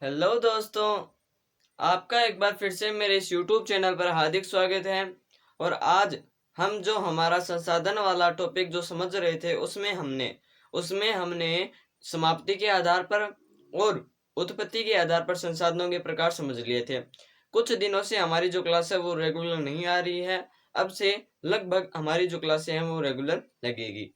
Hello दोस्तों, आपका एक बार फिर से मेरे इस YouTube चैनल पर हार्दिक स्वागत है। और आज हम जो हमारा संसाधन वाला टॉपिक जो समझ रहे थे उसमें हमने समाप्ति के आधार पर और उत्पत्ति के आधार पर संसाधनों के प्रकार समझ लिए थे। कुछ दिनों से हमारी जो क्लास है वो रेगुलर नहीं आ रही है। अब से लगभग हमारी जो क्लासें हैं वो रेगुलर लगेगी।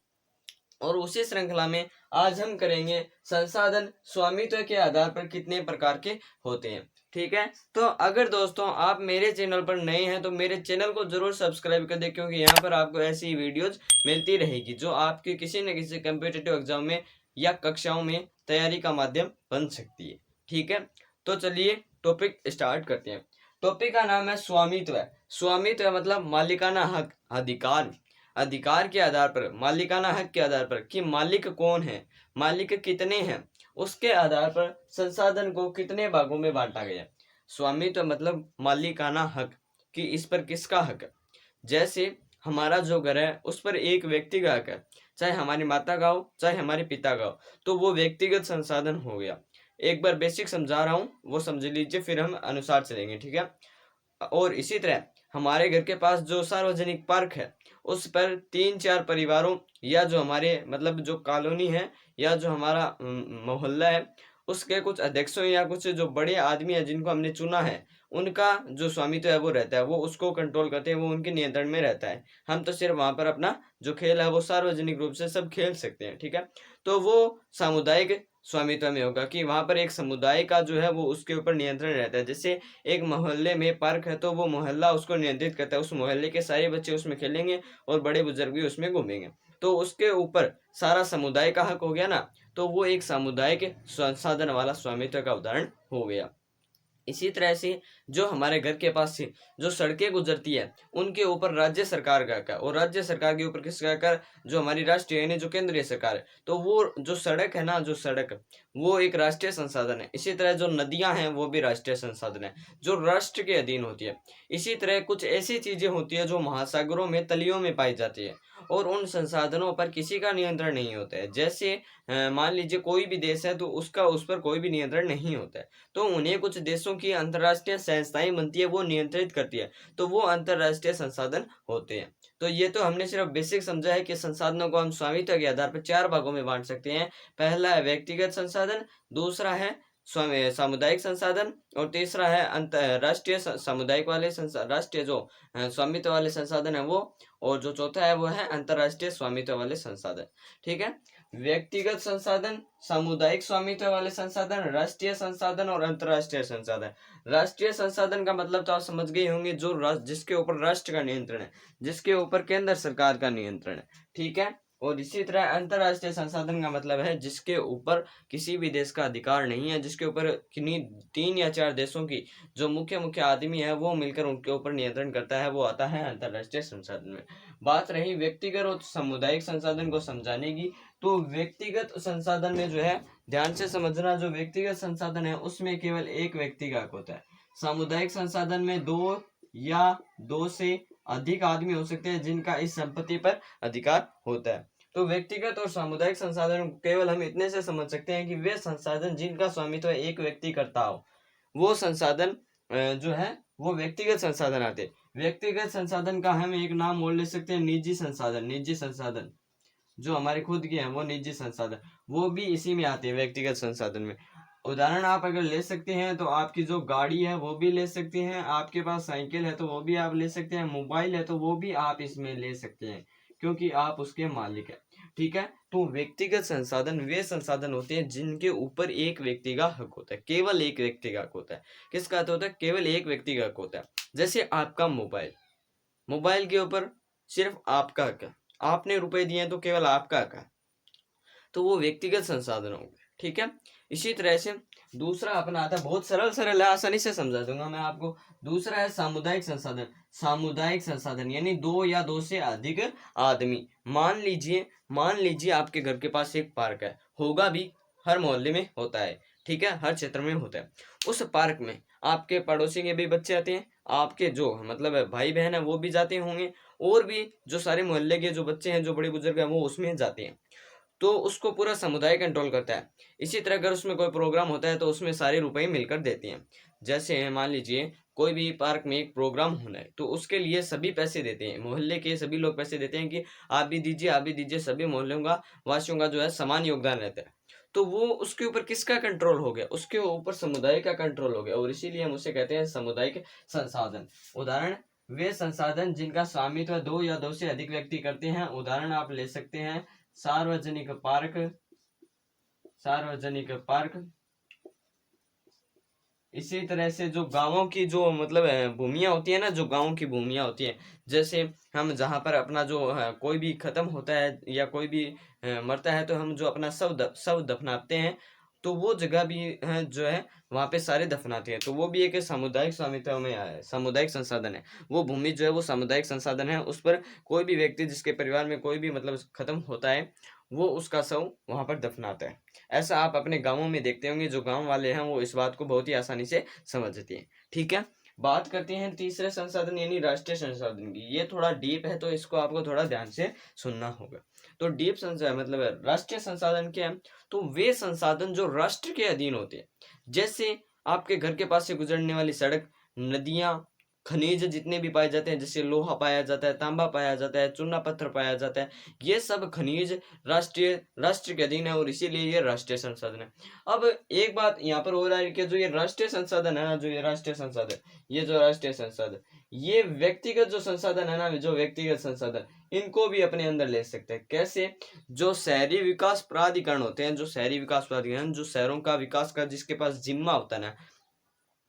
और उसी श्रृंखला में आज हम करेंगे संसाधन स्वामित्व के आधार पर कितने प्रकार के होते हैं। ठीक है, तो अगर दोस्तों आप मेरे चैनल पर नए हैं तो मेरे चैनल को जरूर सब्सक्राइब कर दें, क्योंकि यहाँ पर आपको ऐसी वीडियोज मिलती रहेगी जो आपके किसी न किसी कम्पिटिटिव एग्जाम में या कक्षाओं में तैयारी का माध्यम बन सकती है। ठीक है, तो चलिए टॉपिक स्टार्ट करते हैं। टॉपिक का नाम है स्वामित्व। स्वामित्व मतलब मालिकाना हक, अधिकार। अधिकार के आधार पर, मालिकाना हक के आधार पर कि मालिक कौन है, मालिक कितने हैं, उसके आधार पर संसाधन को कितने भागों में बांटा गया। स्वामित्व मतलब मालिकाना हक कि इस पर किसका हक है। जैसे हमारा जो घर है उस पर एक व्यक्ति का हक है, चाहे हमारी माता का हो चाहे हमारे पिता का हो, तो वो व्यक्तिगत संसाधन हो गया। एक बार बेसिक समझा रहा हूँ, वो समझ लीजिए, फिर हम अनुसार चलेंगे। ठीक है, और इसी तरह हमारे घर के पास जो सार्वजनिक पार्क है उस पर 3-4 परिवारों या जो हमारे मतलब जो कॉलोनी है या जो हमारा मोहल्ला है उसके कुछ अध्यक्षों या कुछ जो बड़े आदमी है जिनको हमने चुना है, उनका जो स्वामित्व है वो रहता है, वो उसको कंट्रोल करते हैं, वो उनके नियंत्रण में रहता है। हम तो सिर्फ वहां पर अपना जो खेल है वो सार्वजनिक रूप से सब खेल सकते हैं। ठीक है, तो वो सामुदायिक स्वामित्व में होगा कि वहां पर एक समुदाय का जो है वो उसके ऊपर नियंत्रण रहता है। जैसे एक मोहल्ले में पार्क है तो वो मोहल्ला उसको नियंत्रित करता है, उस मोहल्ले के सारे बच्चे उसमें खेलेंगे और बड़े बुजुर्ग भी उसमें घूमेंगे, तो उसके ऊपर सारा समुदाय का हक हो गया ना। तो वो एक सामुदायिक संसाधन वाला स्वामित्व का उदाहरण हो गया। इसी तरह से जो हमारे घर के पास से जो सड़कें गुजरती है उनके ऊपर राज्य सरकार का हक है, और राज्य सरकार के ऊपर किसका हक है, जो हमारी राष्ट्रीय यानी जो केंद्रीय सरकार है, तो वो जो सड़क है ना, जो सड़क वो एक राष्ट्रीय संसाधन है। इसी तरह जो नदियां हैं वो भी राष्ट्रीय संसाधन है जो राष्ट्र के अधीन होती है। इसी तरह कुछ ऐसी चीजें होती है जो महासागरों में तलियों में पाई जाती है और उन संसाधनों पर किसी का नियंत्रण नहीं होता है। जैसे मान लीजिए कोई भी देश है तो उसका उस पर कोई भी नियंत्रण नहीं होता है, तो उन्हें कुछ देशों की अंतर्राष्ट्रीय संस्थाएं बनती है, वो नियंत्रित करती है, तो वो अंतर्राष्ट्रीय संसाधन होते हैं। तो ये तो हमने सिर्फ बेसिक समझा है कि संसाधनों को हम स्वामित्व के आधार पर 4 भागों में बांट सकते हैं। पहला है व्यक्तिगत संसाधन, दूसरा है सामुदायिक संसाधन, और तीसरा है अंतरराष्ट्रीय सामुदायिक वाले राष्ट्रीय जो स्वामित्व वाले संसाधन है वो, और जो चौथा है वो है अंतरराष्ट्रीय स्वामित्व वाले संसाधन। ठीक है, व्यक्तिगत संसाधन, सामुदायिक स्वामित्व वाले संसाधन, राष्ट्रीय संसाधन और अंतरराष्ट्रीय संसाधन। राष्ट्रीय संसाधन का मतलब तो आप समझ गए होंगे, जो जिसके ऊपर राष्ट्र का नियंत्रण है, जिसके ऊपर केंद्र सरकार का नियंत्रण है। ठीक है, और इसी तरह अंतरराष्ट्रीय संसाधन का मतलब है जिसके ऊपर किसी भी देश का अधिकार नहीं है, जिसके ऊपर किन्हीं 3 या 4 देशों की जो मुख्य मुख्य आदमी है वो मिलकर उनके ऊपर नियंत्रण करता है, वो आता है अंतरराष्ट्रीय संसाधन में। बात रही व्यक्तिगत और सामुदायिक संसाधन को समझाने की, तो व्यक्तिगत संसाधन में जो है ध्यान से समझना, जो व्यक्तिगत संसाधन है उसमें केवल एक व्यक्ति का हक होता है। सामुदायिक संसाधन में 2 या 2 से अधिक आदमी हो सकते हैं जिनका इस संपत्ति पर अधिकार होता है। तो व्यक्तिगत और सामुदायिक संसाधन केवल हम इतने से समझ सकते हैं कि वे संसाधन जिनका स्वामित्व एक व्यक्ति करता हो, वो संसाधन जो है वो व्यक्तिगत संसाधन आते हैं। व्यक्तिगत संसाधन का हम एक नाम और ले सकते हैं, निजी संसाधन। निजी संसाधन जो हमारे खुद के हैं वो निजी संसाधन, वो भी इसी में आते हैं, व्यक्तिगत संसाधन में। उदाहरण आप अगर ले सकते हैं तो आपकी जो गाड़ी है वो भी ले सकते हैं, आपके पास साइकिल है तो वो भी आप ले सकते हैं, मोबाइल है तो वो भी आप इसमें ले सकते हैं, क्योंकि आप उसके मालिक हैं। ठीक है, तो व्यक्तिगत संसाधन वे संसाधन होते हैं जिनके ऊपर एक व्यक्ति का हक होता है, केवल एक व्यक्ति का हक होता है। किसका हक होता है? केवल एक व्यक्ति का हक होता है। जैसे आपका मोबाइल, मोबाइल के ऊपर सिर्फ आपका हक है, आपने रुपए दिए हैं तो केवल आपका हक है, तो वो व्यक्तिगत संसाधन हो गए। ठीक है, इसी तरह से दूसरा अपना आता है, बहुत सरल सरल है, आसानी से समझा दूंगा मैं आपको। दूसरा है सामुदायिक संसाधन। सामुदायिक संसाधन यानी 2 या 2 से अधिक आदमी। मान लीजिए आपके घर के पास एक पार्क है, होगा भी, हर मोहल्ले में होता है। ठीक है, हर क्षेत्र में होता है। उस पार्क में आपके पड़ोसी के भी बच्चे आते हैं, आपके जो मतलब भाई बहन है वो भी जाते होंगे, और भी जो सारे मोहल्ले के जो बच्चे हैं, जो बड़े बुजुर्ग हैं, वो उसमें जाते हैं। तो उसको पूरा समुदाय कंट्रोल करता है। इसी तरह अगर उसमें कोई प्रोग्राम होता है तो उसमें सारे रुपए मिलकर देते हैं। जैसे मान लीजिए कोई भी पार्क में एक प्रोग्राम होना है तो उसके लिए सभी पैसे देते हैं, मोहल्ले के सभी लोग पैसे देते हैं कि आप भी दीजिए, आप भी दीजिए, सभी मोहल्लों का वासियों का जो है समान योगदान रहता है। तो वो उसके ऊपर किसका कंट्रोल हो गया? उसके ऊपर समुदाय का कंट्रोल हो गया, और इसीलिए हम उसे कहते हैं सामुदायिक संसाधन। उदाहरण, वे संसाधन जिनका स्वामित्व दो या दो से अधिक व्यक्ति करते हैं। उदाहरण आप ले सकते हैं सार्वजनिक पार्क, सार्वजनिक पार्क। इसी तरह से जो गांवों की जो मतलब भूमियां होती है ना, जो गांवों की भूमियां होती है, जैसे हम जहां पर अपना जो कोई भी खत्म होता है या कोई भी मरता है तो हम जो अपना शव दफनाते हैं, तो वो जगह भी जो है वहां पे सारे दफनाते हैं। तो वो भी एक सामुदायिक स्वामित्व में आया है, सामुदायिक संसाधन है। वो भूमि जो है वो सामुदायिक संसाधन है, उस पर कोई भी व्यक्ति जिसके परिवार में कोई भी मतलब खत्म होता है वो उसका शव वहां पर दफनाता है। ऐसा आप अपने गांवों में देखते होंगे, जो गांव वाले हैं वो इस बात को बहुत ही आसानी से समझते हैं। ठीक है, बात करते हैं तीसरे संसाधन यानी राष्ट्रीय संसाधन की। ये थोड़ा डीप है तो इसको आपको थोड़ा ध्यान से सुनना होगा। तो डीप संसाधन मतलब राष्ट्रीय संसाधन क्या है? तो वे संसाधन जो राष्ट्र के अधीन होते हैं, जैसे आपके घर के पास से गुजरने वाली सड़क, नदियां, खनिज जितने भी पाए जाते हैं, जैसे लोहा पाया जाता है, तांबा पाया जाता है, चूना पत्थर पाया जाता है, ये सब खनिज राष्ट्र के अधीन है और इसीलिए ये राष्ट्रीय संसाधन है। अब एक बात यहाँ पर हो रहा है कि जो ये राष्ट्रीय संसाधन है ना, जो ये राष्ट्रीय संसाधन, ये जो राष्ट्रीय संसाधन, ये व्यक्तिगत जो संसाधन है ना, जो व्यक्तिगत संसाधन, इनको भी अपने अंदर ले सकते हैं। कैसे? जो शहरी विकास प्राधिकरण होते हैं, जो शहरी विकास प्राधिकरण, जो शहरों का विकास का जिसके पास जिम्मा होता है ना,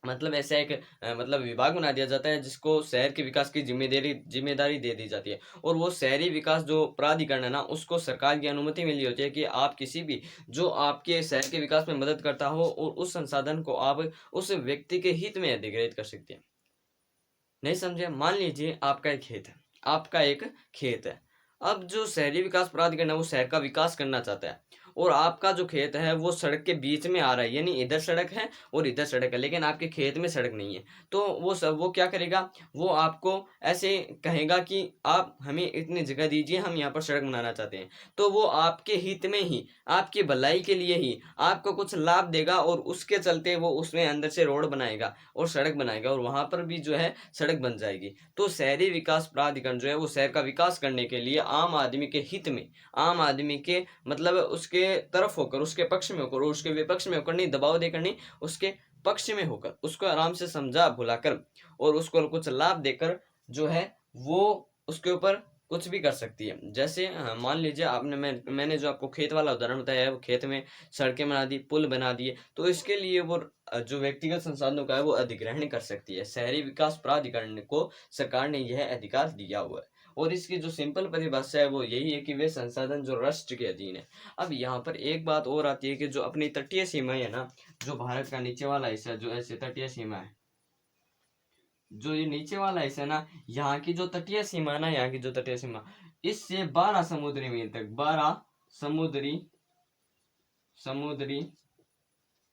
मतलब ऐसा एक मतलब विभाग बना दिया जाता है जिसको शहर के विकास की जिम्मेदारी दे दी जाती है। और वो शहरी विकास जो प्राधिकरण है ना, उसको सरकार की अनुमति मिली होती है कि आप किसी भी जो आपके शहर के विकास में मदद करता हो और उस संसाधन को आप उस व्यक्ति के हित में अधिग्रहित कर सकते हैं। नहीं समझे? मान लीजिए आपका एक खेत है, आपका एक खेत है। अब जो शहरी विकास प्राधिकरण है वो शहर का विकास करना चाहता है, और आपका जो खेत है वो सड़क के बीच में आ रहा है, यानी इधर सड़क है और इधर सड़क है, लेकिन आपके खेत में सड़क नहीं है। तो वो क्या करेगा? वो आपको ऐसे कहेगा कि आप हमें इतनी जगह दीजिए, हम यहाँ पर सड़क बनाना चाहते हैं। तो वो आपके हित में ही, आपकी भलाई के लिए ही आपको कुछ लाभ देगा, और उसके चलते वो उसमें अंदर से रोड बनाएगा और सड़क बनाएगा, और वहां पर भी जो है सड़क बन जाएगी। तो शहरी विकास प्राधिकरण जो है वो शहर का विकास करने के लिए आम आदमी के हित में, आम आदमी के मतलब उसके तरफ होकर, उसके पक्ष में होकर, उसके विपक्ष में होकर नहीं, दबाव देकर नहीं, उसके पक्ष में होकर, उसको आराम से समझा भुलाकर और उसको कुछ लाभ देकर जो है वो उसके ऊपर कुछ भी कर सकती है। जैसे मान लीजिए आपने मैंने जो आपको खेत वाला उदाहरण बताया है, वो खेत में सड़कें बना दी, पुल बना दिए, तो इसके लिए वो जो व्यक्तिगत संसाधनों का है वो अधिग्रहण कर सकती है। शहरी विकास प्राधिकरण को सरकार ने यह अधिकार दिया हुआ है, और इसकी जो सिंपल परिभाषा है वो यही है कि वे संसाधन जो राष्ट्र के अधीन है। अब यहाँ पर एक बात और आती है कि जो अपनी तटीय सीमाएं है ना, जो भारत का नीचे वाला हिस्सा जो ऐसे तटीय सीमा है, जो ये नीचे वाला हिस्सा है ना, यहाँ की जो तटीय सीमा है ना, यहाँ की जो तटीय सीमा, इससे 12 समुद्री मील तक, 12 समुद्री समुद्री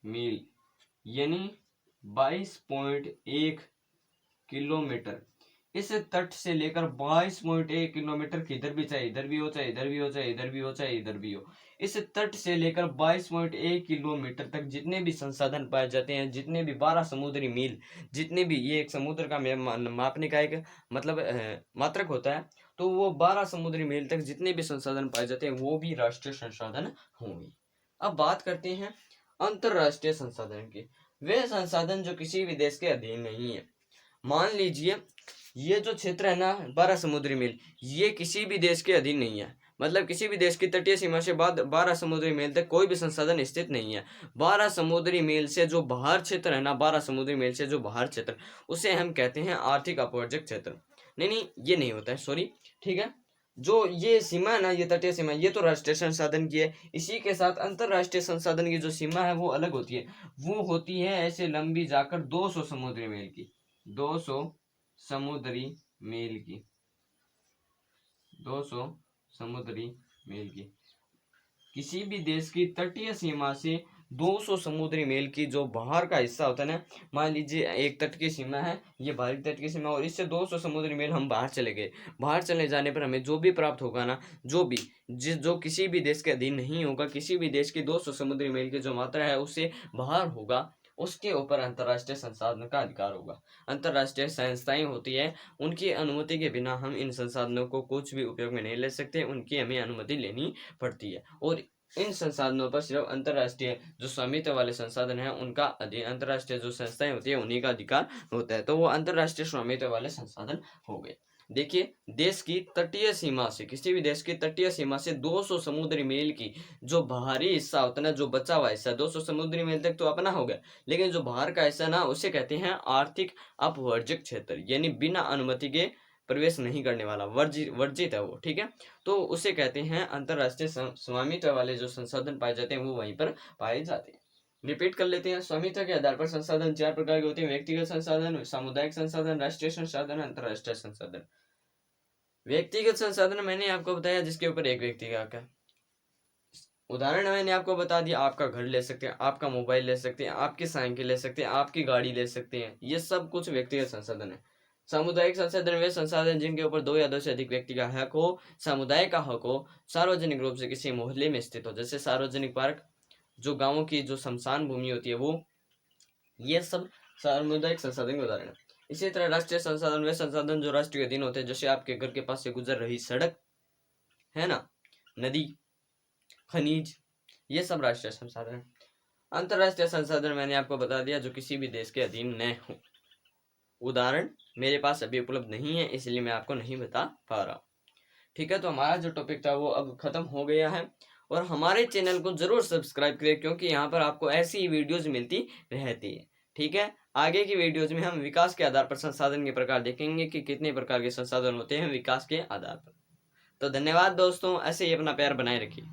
मील यानी 22.1 किलोमीटर, इस तट से लेकर 22.1 किलोमीटर किधर भी, चाहे इधर भी हो, चाहे इधर भी हो, चाहे इधर भी हो, चाहे इधर भी हो, इस तट से लेकर 22.1 किलोमीटर तक जितने भी संसाधन पाए जाते हैं, जितने भी 12 समुद्री मील, जितने भी, ये एक समुद्र का मापने का एक मतलब मात्रक होता है, तो वो 12 समुद्री मील तक जितने भी संसाधन पाए जाते हैं वो भी राष्ट्रीय संसाधन होंगे। अब बात करते हैं अंतरराष्ट्रीय संसाधन की। वे संसाधन जो किसी भी देश के अधीन नहीं है। मान लीजिए ये जो क्षेत्र है ना, 12 समुद्री मील, ये किसी भी देश के अधीन नहीं है। मतलब किसी भी देश की तटीय सीमा से बाद 12 समुद्री मील तक कोई भी संसाधन स्थित नहीं है। 12 समुद्री मील से जो बाहर क्षेत्र है ना, 12 समुद्री मील से जो बाहर क्षेत्र, उसे हम कहते हैं आर्थिक अपवर्जक क्षेत्र। नहीं, ये नहीं होता है, सॉरी। ठीक है, जो ये सीमा है ना, ये तटीय सीमा, ये तो राष्ट्रीय संसाधन की है। इसी के साथ अंतरराष्ट्रीय संसाधन की जो सीमा है वो अलग होती है। वो होती है ऐसे लंबी जाकर 200 समुद्री मील की, 200 समुद्री मील की, 200 समुद्री मील की। किसी भी देश की तटीय सीमा से 200 समुद्री मील की जो बाहर का हिस्सा होता है ना, मान लीजिए एक तट की सीमा है, ये बाहरी तट की सीमा, और इससे 200 समुद्री मील हम बाहर चले गए। बाहर चले जाने पर हमें जो भी प्राप्त होगा ना, जो किसी भी देश के अधीन नहीं होगा, किसी भी देश की 200 समुद्री मील की जो मात्रा है उससे बाहर होगा, उसके ऊपर अंतर्राष्ट्रीय संसाधन का अधिकार होगा। अंतर्राष्ट्रीय संस्थाएं होती है, उनकी अनुमति के बिना हम इन संसाधनों को कुछ भी उपयोग में नहीं ले सकते, उनकी हमें अनुमति लेनी पड़ती है। और इन संसाधनों पर सिर्फ अंतर्राष्ट्रीय जो स्वामित्व वाले संसाधन है उनका अधीन, अंतर्राष्ट्रीय जो संस्थाएं होती है उन्हीं का अधिकार होता है, तो वो अंतर्राष्ट्रीय स्वामित्व वाले संसाधन हो गए। देखिए, देश की तटीय सीमा से, किसी भी देश की तटीय सीमा से 200 समुद्री मील की जो बाहरी हिस्सा होता है ना, जो बचा हुआ हिस्सा, 200 समुद्री मील तक तो अपना हो गया, लेकिन जो बाहर का हिस्सा ना, उसे कहते हैं आर्थिक अपवर्जक क्षेत्र, यानी बिना अनुमति के प्रवेश नहीं करने वाला, वर्जित है वो, ठीक है। तो उसे कहते हैं अंतर्राष्ट्रीय स्वामित्व वाले जो संसाधन पाए जाते हैं वो वहीं पर पाए जाते हैं। रिपीट कर लेते हैं। स्वामित्व के आधार पर संसाधन 4 प्रकार के होते हैं: व्यक्तिगत संसाधन, सामुदायिक संसाधन, राष्ट्रीय संसाधन, अंतर्राष्ट्रीय संसाधन। व्यक्तिगत संसाधन मैंने आपको बताया जिसके ऊपर एक व्यक्ति का हक है। उदाहरण मैंने आपको बता दिया, आपका घर ले सकते हैं, आपका मोबाइल ले सकते हैं, आपकी साइकिल ले सकते हैं, आपकी गाड़ी ले सकते हैं, ये सब कुछ व्यक्तिगत संसाधन है। सामुदायिक संसाधन वे संसाधन जिनके ऊपर 2 या 2 से अधिक व्यक्ति का हक हो, समुदाय का हक हो, सार्वजनिक रूप से किसी मोहल्ले में स्थित हो, जैसे सार्वजनिक पार्क, जो गाँवों की जो शमशान भूमि होती है वो, ये सब सामुदायिक संसाधन के उदाहरण है। इसी तरह राष्ट्रीय संसाधन वे संसाधन जो राष्ट्र के अधीन होते हैं, जैसे आपके घर के पास से गुजर रही सड़क है ना, नदी, खनिज, ये सब राष्ट्रीय संसाधन है। अंतरराष्ट्रीय संसाधन मैंने आपको बता दिया, जो किसी भी देश के अधीन न हो। उदाहरण मेरे पास अभी उपलब्ध नहीं है, इसलिए मैं आपको नहीं बता पा रहा। ठीक है, तो हमारा जो टॉपिक था वो अब खत्म हो गया है, और हमारे चैनल को जरूर सब्सक्राइब करें, क्योंकि यहाँ पर आपको ऐसी ही वीडियोज मिलती रहती है। ठीक है, आगे की वीडियोज में हम विकास के आधार पर संसाधन के प्रकार देखेंगे कि कितने प्रकार के संसाधन होते हैं विकास के आधार पर। तो धन्यवाद दोस्तों, ऐसे ही अपना प्यार बनाए रखिए।